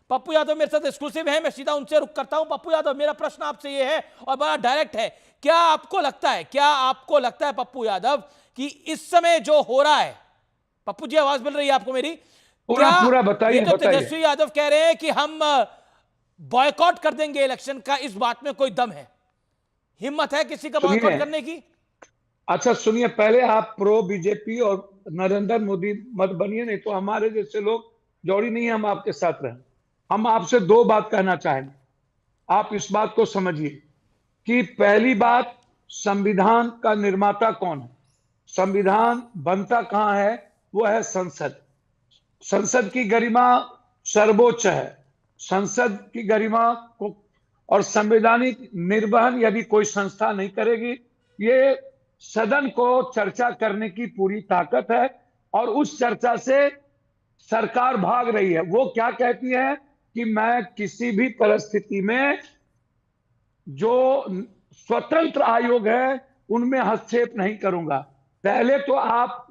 पप्पू यादव मेरे साथ एक्सक्लूसिव है, मैं सीधा उनसे रुक करता हूं। पप्पू यादव, मेरा प्रश्न आपसे ये है और बड़ा डायरेक्ट है, क्या आपको लगता है पप्पू यादव कि इस समय जो हो रहा है, पप्पू जी आवाज मिल रही है आपको मेरी? पूरा क्या पूरा बताइए, ये तो बताइए। तेजस्वी यादव कह रहे हैं कि हम बॉयकॉट कर देंगे इलेक्शन का, इस बात में कोई दम है? हिम्मत है किसी का बॉयकॉट सुनिए, करने की? अच्छा सुनिए, पहले आप प्रो बीजेपी और नरेंद्र मोदी मत बनिए, नहीं तो हमारे जैसे लोग जौड़ी नहीं है, हम आपके साथ रहें। हम आपसे दो बात कहना चाहेंगे, आप इस बात को समझिए कि पहली बात, संविधान का निर्माता कौन है? संविधान बनता कहां है? वो है संसद। संसद की गरिमा सर्वोच्च है। संसद की गरिमा को और संवैधानिक निर्वहन यदि कोई संस्था नहीं करेगी, ये सदन को चर्चा करने की पूरी ताकत है और उस चर्चा से सरकार भाग रही है। वो क्या कहती है कि मैं किसी भी परिस्थिति में जो स्वतंत्र आयोग है उनमें हस्तक्षेप नहीं करूंगा। पहले तो आप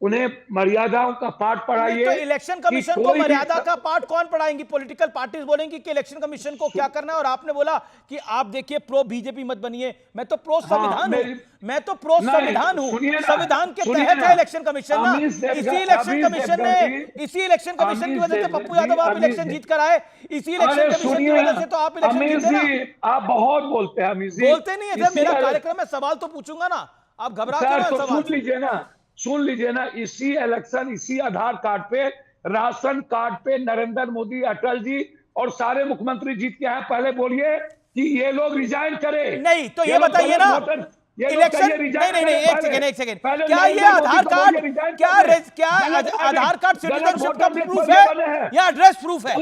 उन्हें मर्यादाओं का पाठ नहीं तो पढ़ाइए इलेक्शन कि कमीशन को कोई भी मर्यादा का पाठ कौन पढ़ाएंगी? पॉलिटिकल पार्टीज बोलेंगी कि इलेक्शन कमीशन को क्या करना है, और आपने बोला कि आप देखिए प्रो बीजेपी मत बनिए। मैं तो प्रो संविधान हूं, मैं तो प्रो संविधान हूं। संविधान के तहत है इलेक्शन कमीशन ना। इसी इलेक्शन कमीशन की वजह से पप्पू यादव आप इलेक्शन जीत कर आए। इसी इलेक्शन कमीशन की वजह से तो आप इलेक्शन जीते ना। आप बहुत बोलते हैं अमीर जी। बोलते नहीं है सर, मेरा कार्यक्रम है, सवाल तो पूछूंगा ना, आप घबरा क्यों सर हैं तो सवाल से? सुन लीजिए ना, इसी इलेक्शन, इसी आधार कार्ड पे, राशन कार्ड पे नरेंद्र मोदी, अटल जी और सारे मुख्यमंत्री जीत के आए। पहले बोलिए कि ये लोग रिजाइन करें। नहीं तो ये बताइए ना, इलेक्शन नहीं, एक सेकेंड, क्या ये आधार कार्ड, क्या आधार कार्ड सिटीजनशिप का प्रूफ है या एड्रेस प्रूफ है?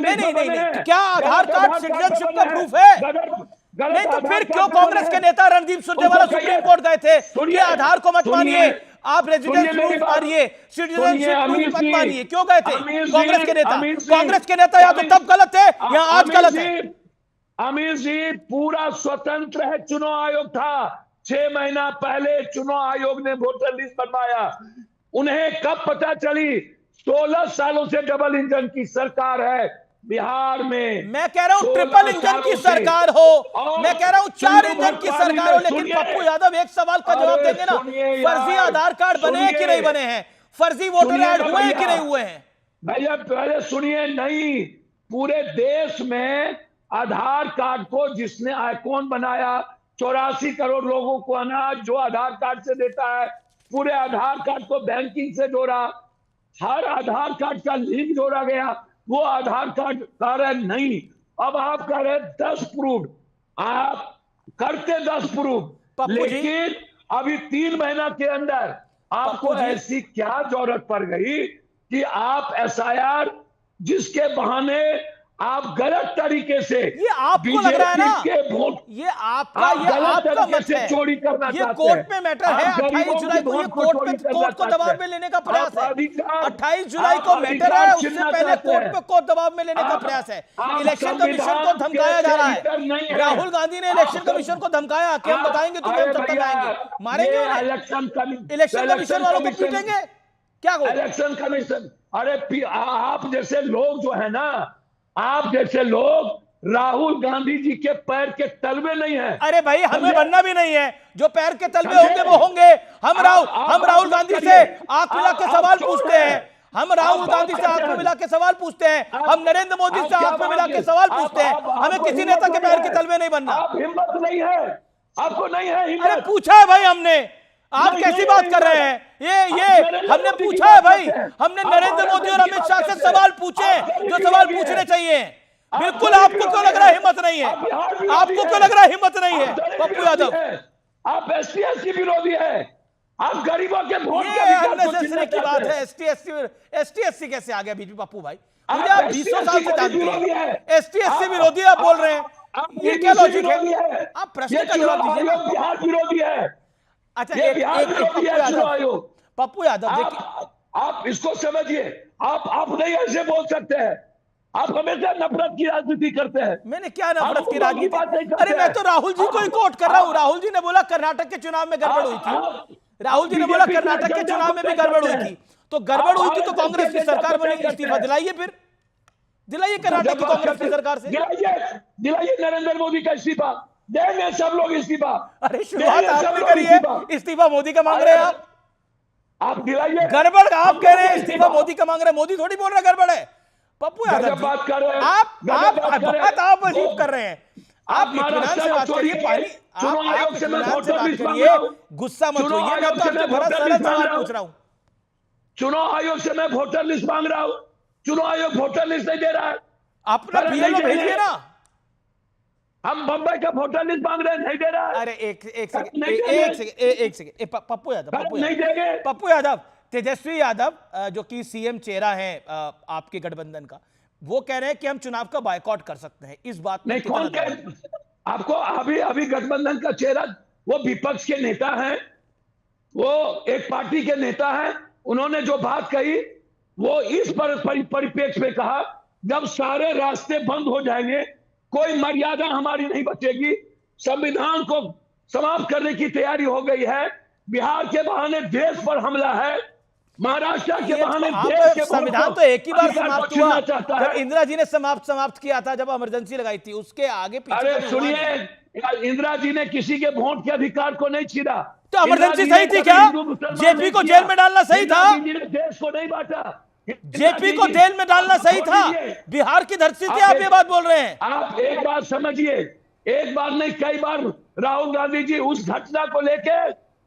नहीं, क्या आधार कार्ड सिटीजनशिप का प्रूफ है? नहीं तो फिर क्यों कांग्रेस के नेता रणदीप सुरजेवाला सुप्रीम कोर्ट गए थे कि आधार को मत मानिए, आप रेजिडेंस प्रूफ मानिए, सिटीजनशिप प्रूफ मत मानिए? क्यों गए थे कांग्रेस के नेता? या तो तब गलत थे या आज गलत है। अमीर जी, पूरा स्वतंत्र है। चुनाव आयोग था, 6 महीना पहले चुनाव आयोग ने वोटर लिस्ट बनवाया। उन्हें कब पता चली? 16 सालों से डबल इंजन की सरकार है बिहार में। मैं कह रहा हूं ट्रिपल इंजन की सरकार हो, मैं कह रहा हूं 4 इंजन की सरकार हो, लेकिन पप्पू यादव एक सवाल का जवाब देंगे ना, फर्जी आधार कार्ड बने हैं कि नहीं बने हैं? फर्जी वोटर ऐड हुए हैं कि नहीं हुए हैं? भैया पहले सुनिए। नहीं, पूरे देश में आधार कार्ड को जिसने आइकॉन बनाया, 84 करोड़ लोगों को अनाज जो आधार कार्ड से देता है, पूरे आधार कार्ड को बैंकिंग से जोड़ा, हर आधार कार्ड का लिंक जोड़ा गया, वो आधार कार्ड कारण नहीं। अब आप कह रहे 10 प्रूफ, आप करते 10 प्रूफ, लेकिन अभी 3 महीना के अंदर आपको ऐसी क्या जरूरत पड़ गई कि आप एसआईआर, जिसके बहाने आप गलत तरीके से, ये आपको लग रहा है ना, ये आपका मत है, चोरी करना, ये कोर्ट में मैटर है। 28 जुलाई को ये कोर्ट को दबाव में लेने का प्रयास है। 28 जुलाई को मैटर है, उससे पहले कोर्ट को दबाव में लेने का प्रयास है। इलेक्शन कमीशन को धमकाया जा रहा है। राहुल गांधी ने इलेक्शन कमीशन को धमकाया कि हम बताएंगे तुम्हें, हम तब तक आएंगे, मारेंगे इलेक्शन कमीशन वालों को, पीटेंगे क्या? इलेक्शन कमीशन, अरे आप जैसे लोग जो है ना, आप जैसे लोग राहुल गांधी जी के पैर के तलवे नहीं है। अरे भाई, हमें बनना भी नहीं है, जो पैर के तलवे होंगे वो होंगे। हम राहुल गांधी से आंख मिला के सवाल पूछते हैं, हम राहुल गांधी से आंख में मिला के सवाल पूछते हैं, हम नरेंद्र मोदी से आंख में मिला के सवाल पूछते हैं। हमें किसी नेता के पैर के तलवे नहीं बनना। हिम्मत नहीं है आपको? नहीं है हिम्मत? अरे पूछा है भाई हमने, आप कैसी बात कर रहे हैं? ये हमने पूछा है भाई, हमने नरेंद्र मोदी और अमित शाह से सवाल पूछे जो सवाल पूछने चाहिए। बिल्कुल, आपको क्यों लग रहा है हिम्मत नहीं है? आपको क्यों लग रहा है हिम्मत नहीं है पप्पू यादव? आप एसटी विरोधी है, आप गरीबों के वोट अननेसेसरी की बात है। एसटी कैसे आ गया बीच में पप्पू भाई? मुझे आप 20 साल से जानते हैं, एसटी विरोधी आप बोल रहे हैं, ये क्या लॉजिक है? आप प्रश्न का जवाब दीजिए। बिहार विरोधी है। अच्छा, पप्पू यादव देखिए, आप इसको समझिए। आप नहीं ऐसे बोल सकते हैं। आप हमेशा नफरत की राजनीति करते हैं। मैंने क्या नफरत की राजनीति? अरे मैं तो राहुल जी को ही कोट कर रहा हूं। राहुल जी ने बोला कर्नाटक के चुनाव में गड़बड़ हुई थी, राहुल जी ने बोला कर्नाटक के चुनाव में भी गड़बड़ हुई थी, तो गड़बड़ हुई थी तो कांग्रेस की सरकार बनेगी, इस्तीफा दिलाइए फिर। दिलाइए कर्नाटक की कांग्रेस की सरकार से, दिलाइए नरेंद्र मोदी का इस्तीफा, देंगे सब लोग इस्तीफा। अरे शुरुआत आपने करी है, इस्तीफा मोदी का मांग रहे हैं आप दिलाइए। गड़बड़ आप कह रहे हैं, इस्तीफा मोदी का मांग रहे हैं, मोदी थोड़ी बोल रहा है गड़बड़ है। पप्पू यादव जी, बात कर रहे हैं, आप अजीब कर रहे हैं। आप इत्मीनान से बात करिए, पानी आप इत्मीनान से बात करिए, गुस्सा मत होइए। मैं तो आपसे बड़ा सरल सवाल पूछ रहा हूं। चुनाव आयोग से मैं वोटर लिस्ट मांग रहा हूं, चुनाव आयोग वोटर लिस्ट नहीं दे रहा है। अपना बीएलओ भेजिए ना। हम बंबई का वोटर लिस्ट मांग रहे हैं, नहीं दे रहा है। अरे एक सेकंड पप्पू यादव, पप्पू यादव, तेजस्वी यादव जो कि सीएम चेहरा है आपके गठबंधन का, वो कह रहे हैं कि हम चुनाव का बायकॉट कर सकते हैं। इस बात में कौन आपको अभी गठबंधन का चेहरा, वो विपक्ष के नेता हैं, वो एक पार्टी के नेता हैं। उन्होंने जो बात कही वो इस परिप्रेक्ष्य में कहा, जब सारे रास्ते बंद हो जाएंगे, कोई मर्यादा हमारी नहीं बचेगी, संविधान को समाप्त करने की तैयारी हो गई है, बिहार के बहाने देश पर हमला है, महाराष्ट्र के बहाने देश के संविधान तो एक ही बार समाप्त हुआ जब इंदिरा जी ने समाप्त किया था, जब इमरजेंसी लगाई थी, उसके आगे पीछे। अरे सुनिए, इंदिरा जी ने किसी के वोट के अधिकार को नहीं छीना। तो इमरजेंसी सही थी क्या? जेपी को जेल में डालना सही था? देश को नहीं बांटा, जेपी को जेल में डालना सही था? बिहार की धरती से आप ये बात बोल रहे हैं? आप एक बात समझिए, एक बार नहीं कई बार राहुल गांधी जी उस घटना को लेके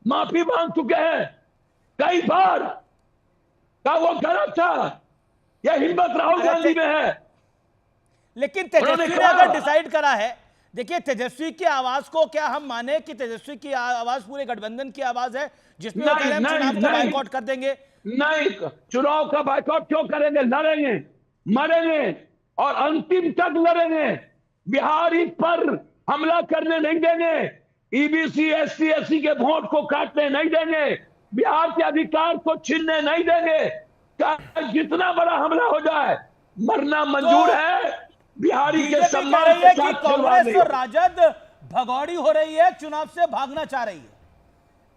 माफी मांग चुके हैं, कई बार। क्या वो गलत था? यह हिम्मत राहुल गांधी में है। लेकिन तेजस्वी ने अगर डिसाइड करा है, देखिए तेजस्वी की आवाज को क्या हम माने कि तेजस्वी की आवाज पूरे गठबंधन की आवाज है, जिसमें वो कह रहे हैं चुनाव का बायकॉट कर देंगे? नहीं, चुनाव का बायकॉट क्यों करेंगे? लड़ेंगे, मरेंगे और अंतिम तक लड़ेंगे। बिहारी पर हमला करने नहीं देंगे, ईबीसी एससी एससी के वोट को काटने नहीं देंगे, बिहार के अधिकार को छीनने नहीं देंगे। जितना बड़ा हमला हो जाए, मरना मंजूर है। बिहारी के सम्मान के साथ कांग्रेस और राजद भगौड़ी हो रही है, चुनाव से भागना चाह रही है।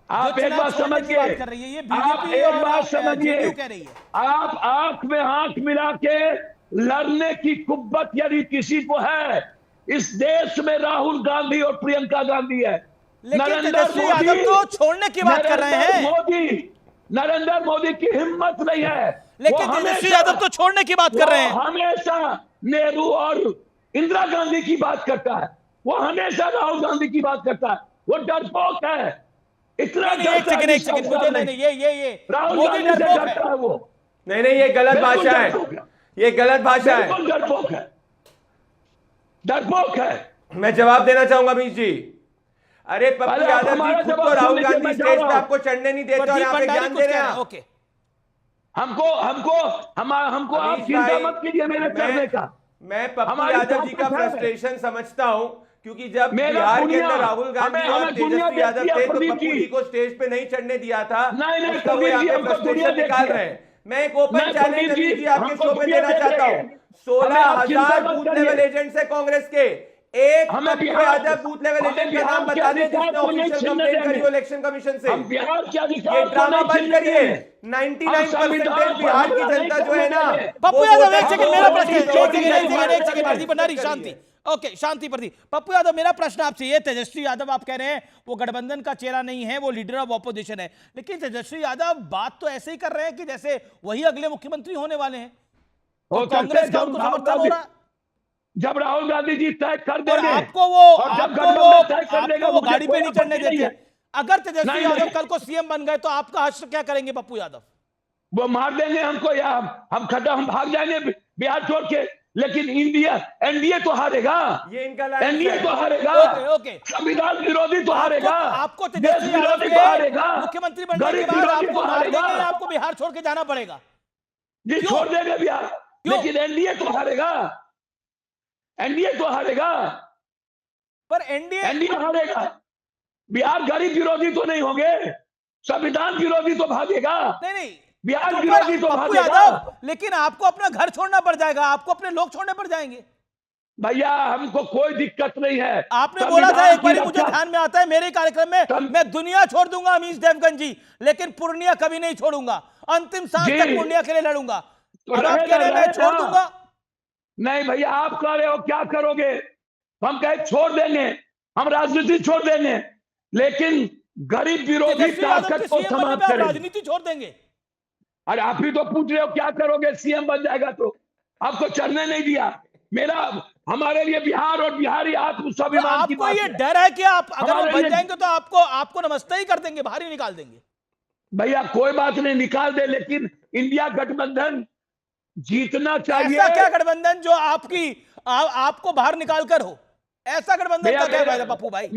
आप एक बात समझिए, कर रही है ये बीजेपी, एक बात समझिए, कह रही है। आप आंख में आंख मिला के लड़ने की कुव्वत यदि किसी को है, इस देश में राहुल गांधी और प्रियंका गांधी है। लेकिन तेजस्वी यादव तो छोड़ने की बात कर रहे हैं। नरेंद्र मोदी की हिम्मत नहीं है, लेकिन तेजस्वी यादव तो छोड़ने की बात कर रहे हैं। हमेशा नेहरू और इंदिरा गांधी की बात करता है, वो हमेशा राहुल गांधी की बात करता है। वो डरपोक है, इतना। एक सेकंड मुझे नहीं, ये राहुल गांधी से डरता है वो। नहीं, ये गलत भाषा है, ये गलत भाषा है, डरपोक है। मैं जवाब देना चाहूंगा अमीश जी। अरे पप्पू यादव जी खुद तो राहुल गांधी स्टेज पे आपको चढ़ने नहीं देते और यहाँ पे ज्ञान दे रहे हैं। ओके, हमको आप चिंता मत कीजिए मेरे करने का। मैं पप्पू यादव जी का फ्रस्ट्रेशन समझता हूं, क्योंकि जब बिहार के अंदर राहुल गांधी और तेजस्वी यादव थे तो पप्पू जी को स्टेज पे नहीं चढ़ने दिया था, उसका वो यहाँ पे फ्रस्ट्रेशन निकाल रहे हैं। मैं एक ओपन चैलेंज अमीश जी आपके शो में देना चाहता हूँ। 16,000 बूथ लेवल एजेंट्स है कांग्रेस के, एक Pappu Yadav booth level agent का नाम बता दें जिसने ऑफिशियल कंप्लेंट करी हो इलेक्शन कमिशन से। ये ड्रामा बंद करिए। 99% बिहार की जनता जो है ना। पप्पू यादव एक सेकंड, मेरा प्रश्न एक सेकंड प्रदीप भंडारी, शांति। ओके, शांति प्रदीप। पप्पू यादव, मेरा प्रश्न आपसे ये, तेजस्वी यादव आप कह रहे हैं वो गठबंधन का चेहरा नहीं है, वो लीडर ऑफ ऑपोजिशन है, लेकिन तेजस्वी यादव बात तो ऐसे ही कर रहे हैं कि जैसे वही अगले मुख्यमंत्री होने वाले हैं। तो कांग्रेस का उनको समर्थन हो रहा है। जब राहुल गांधी जी तय कर देंगे, आपको वो गाड़ी पे नहीं चढ़ने देते। अगर तेजस्वी यादव कल को सीएम बन गए तो आपका हश्र क्या करेंगे पप्पू यादव? वो मार देंगे हमको, या हम भाग जाएंगे बिहार छोड़ के। लेकिन एनडीए तो हारेगा, ये इनका एनडीए तो हारेगा। ओके, संविधान विरोधी तो हारेगा, आपको तेजस्वी यादव तो हारेगा, मुख्यमंत्री बनने के बाद आपको मार देंगे, आपको बिहार छोड़ के जाना पड़ेगा जी। छोड़ देंगे बिहार, लेकिन एनडीए तो हारेगा, एनडीए तो हारेगा। पर एनडीए हारेगा, बिहार गरीब विरोधी तो नहीं होंगे, संविधान विरोधी तो भागेगा। नहीं, बिहार विरोधी तो भागेगा। लेकिन आपको अपना घर छोड़ना पड़ जाएगा, आपको अपने लोग छोड़ने पड़ जाएंगे। भैया हमको कोई दिक्कत नहीं है। आपने बोला था एक बार, मुझे ध्यान में आता है मेरे कार्यक्रम में, मैं दुनिया छोड़ दूंगा अमीश देवगन जी, लेकिन पूर्णिया कभी नहीं छोड़ूंगा, अंतिम सांस तक पूर्णिया के लिए लड़ूंगा। अब आप कह रहे हैं मैं छोड़ दूंगा। नहीं भैया, आप कह रहे हो क्या करोगे, हम कहे छोड़ देंगे, हम राजनीति छोड़ देंगे, लेकिन गरीब विरोधी तेजस्वी यादव ताकत के को सीएम बनने समाप्त पे आप करेंगे। राजनीति छोड़ देंगे? अरे आप ही तो पूछ रहे हो क्या करोगे, सीएम बन जाएगा तो आपको चढ़ने नहीं दिया। मेरा हमारे लिए बिहार और बिहारी आत्म तो स्वाभिमान की आपको बात ये है। डर है कि आप अगर वो हमारे बन लिए- जाएंगे तो आपको नमस्ते ही कर देंगे, बाहर ही निकाल देंगे? भैया कोई बात नहीं, निकाल दे, लेकिन इंडिया गठबंधन जीतना चाहिए। ऐसा क्या गठबंधन जो आपको बाहर निकाल कर हो? ऐसा गठबंधन भैया, का क्या फायदा पप्पू भाई?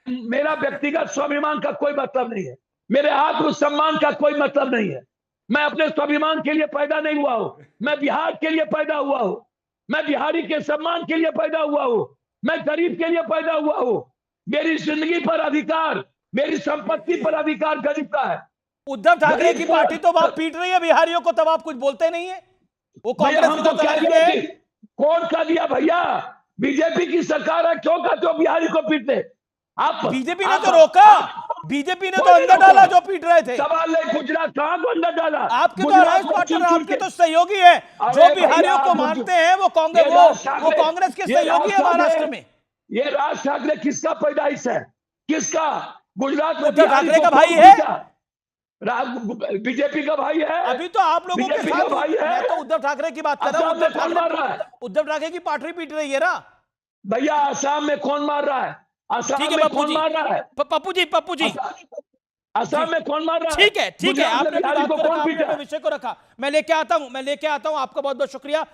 मेरा व्यक्तिगत स्वाभिमान का कोई मतलब नहीं है, मेरे आत्मसम्मान का कोई मतलब नहीं है। मैं अपने स्वाभिमान के लिए पैदा नहीं हुआ हूं, मैं बिहार के लिए पैदा हुआ हूं, मैं बिहारी के सम्मान के लिए पैदा हुआ हूं, मैं गरीब के लिए पैदा हुआ हूं। मेरी जिंदगी पर अधिकार, मेरी संपत्ति पर अधिकार गरीब का है। उद्धव ठाकरे की पार्टी तो आप पीट रही है बिहारियों को, तब आप कुछ बोलते नहीं है? वो कांग्रेस हम की तो तो कह तबाही दिया है। कि कौन कह दिया भैया, बीजेपी की सरकार है, क्यों कहते हो बिहारी को पीटते? आप बीजेपी ने तो रोका, बीजेपी ने तो अंदर डाला जो पीट रहे थे। सवाल नहीं, गुजरात कहां को अंदर डाला? आपके तो गुजरात अलायंस को पार्टनर, चुन-चुन आपके के- तो सहयोगी है, अरे जो बिहारियों भैया, को मारते हैं वो कांग्रेस, वो कांग्रेस के सहयोगी है महाराष्ट्र में। ये राज ठाकरे किसका पैदाइश है, किसका? गुजरात में उद्धव बिहारी ठाकरे को का भाई कौन है। पीटा? बीजेपी का भाई है। अभी तो आप लोगों के बीजेपी साथ का भाई है। मैं तो उद्धव ठाकरे की बात कर रहा हूं। असम में कौन मार रहा है? उद्धव ठाकरे की पार्टी पीट रही है ना। भैया असम में कौन मार रहा है? असम ठीक है में पप्पू कौन जी, मार रहा है? पप्पू जी असम में कौन मार रहा है? ठीक है, गुजरात में आपने अपनी बिहारी बात को को कौन रखा, आपने पीटा? अपने विषय को रखा। मैं लेके आता हूं, आपका बहुत बहुत शुक्रिया।